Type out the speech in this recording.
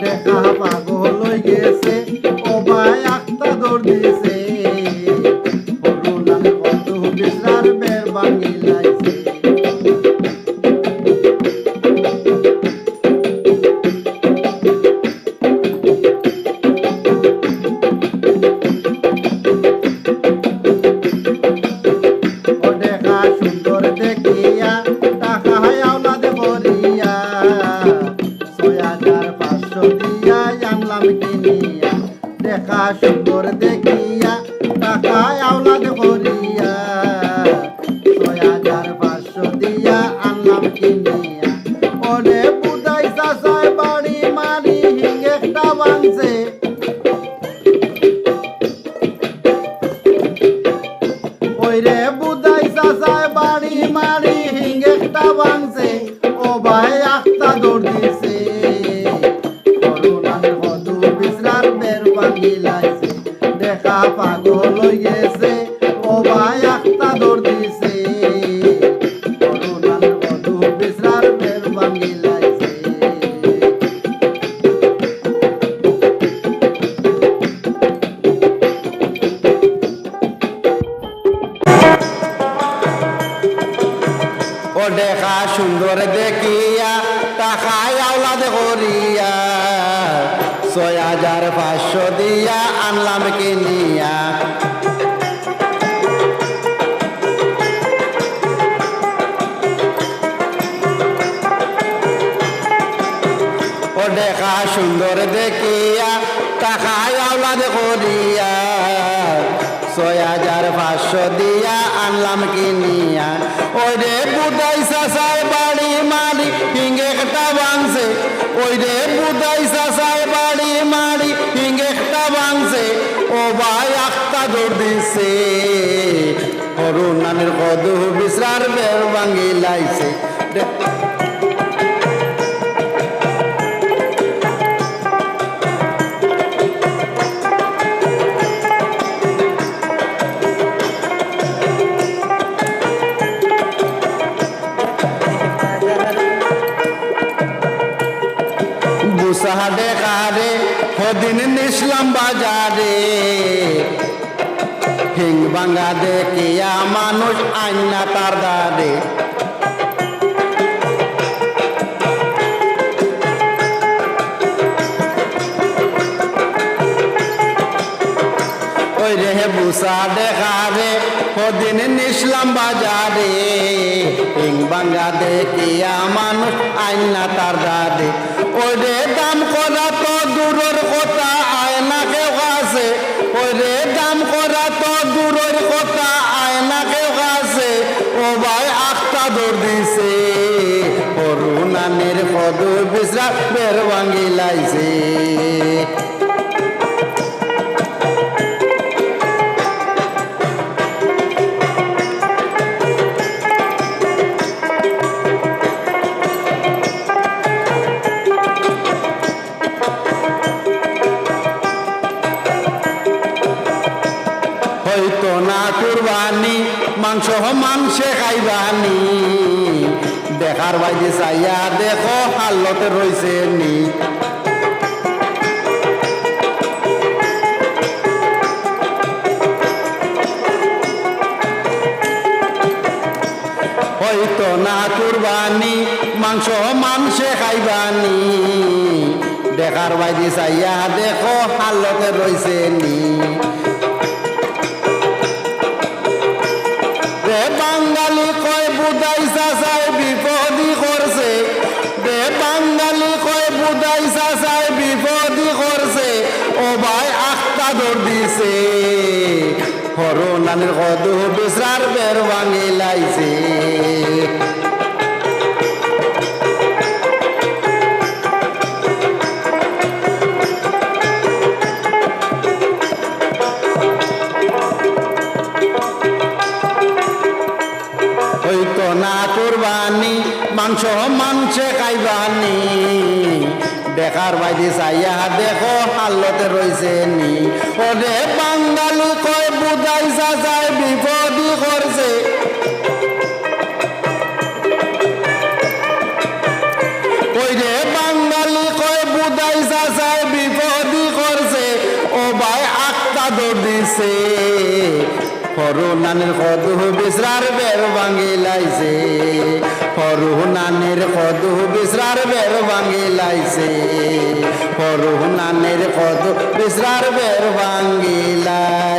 দেখা পাগল হয়ে গেছে ও ভাই আখতা দৌড় দিছে করুণার কত বিছরার বের ভাঙি লাইছে ও দেখা সুন্দর দেখিয়া টাকা আওলাদ ভরিয়া 6,500 দিয়া আনলাম কিনিয়া দেখা সুন্দর দেখিয়া টাকা আওলাদ ভরিয়া 6,500 দিয়া আনলাম কিনিয়া ওরে বুদাই চাচায় বাড়ি মারি হিঙ্গেটা ভাঙছে ওইরে বুদাই চাচায় বাড়ি মারি হিঙ্গেটা ভাঙছে ও ভাই আখতা দৌড় দিছে করুণার কদু বিছরার বের ভাঙি লাইছে দেখা পাগল হয়ে গেছে ও ভাই আখতা দৌড় দিছে করুণার কদু বিছরার বের ভাঙি লাইছে ও দেখা সুন্দর দেখিয়া টাকায় আওলাদ করিয়া 6,500 দিয়া আনলাম কিনিয়া ও দেখা সুন্দর দেখিয়া টাকায় আওলাদ করিয়া 6,500 দিয়া আনলাম কিনিয়া ওই রে বুদাই চাচায় বাড়ি মারি হিঙ্গেটা ভাঙছে ওই রে বুদাই চাচায় বাড়ি মারি হিঙ্গেটা ভাঙছে ও ভাই আখতা দৌড় দিছে করুণার কদু বিছরার বের ভাঙি লাইছে বুসাহাদে কারে হদিন নিসলাম বাজারে হিং ভাঙা দেখিয়া মানুষ আইনা তার দারে ওই রে বুসা দেখারে হদিন নিসলাম বাজারে হিং ভাঙা দেখিয়া মানুষ আইনা তার দারে ওই রে দাম করা তো দূরের কথা আয়না কেউ কাছে ওই রে দাম করা তো দূরের কথা আয়না কেউ কাছে ও ভাই আখতা দৌড় দিছে করুণার কদু বিছরা বের ভাঙি লাইছে হয়তো না কুরবানি মাংস মাংসে খাইবানি দেখার বাইরে চাইয়া দেখো হাল্লতে রয়েছে নি হয়তো না কুরবানি মাংস মাংসে খাইবানি দেখার বাইরে চাইয়া দেখো হাল্লতে রয়েছে নি বাঙালি কয় বুদাই চাচায় বিপদি করছে রে বাঙালি কয় বুদাই চাচায় বিপদি করছে ও ভাই আখতা দৌড় দিছে করুণার কদু বিছরার বের ভাঙি লাইছে হইতো না কুরবানি মাংস মাংসে খাইবানি দেখার বাইরে চাইয়া দেখো হাল্লতে রয়েছে নি ওরে বাঙালি কয় বুদাই চাচায় বিপদি করছে ওই রে বাঙালি কয় বুদাই চাচা চাদর দিছে হরুনানের কদু বিসরার বের ভাঙিলাইছে হরুনানের কদু বিসরার বের ভাঙিলাইছে হরুনানের কদু বিসরার বের ভাঙিলাইছে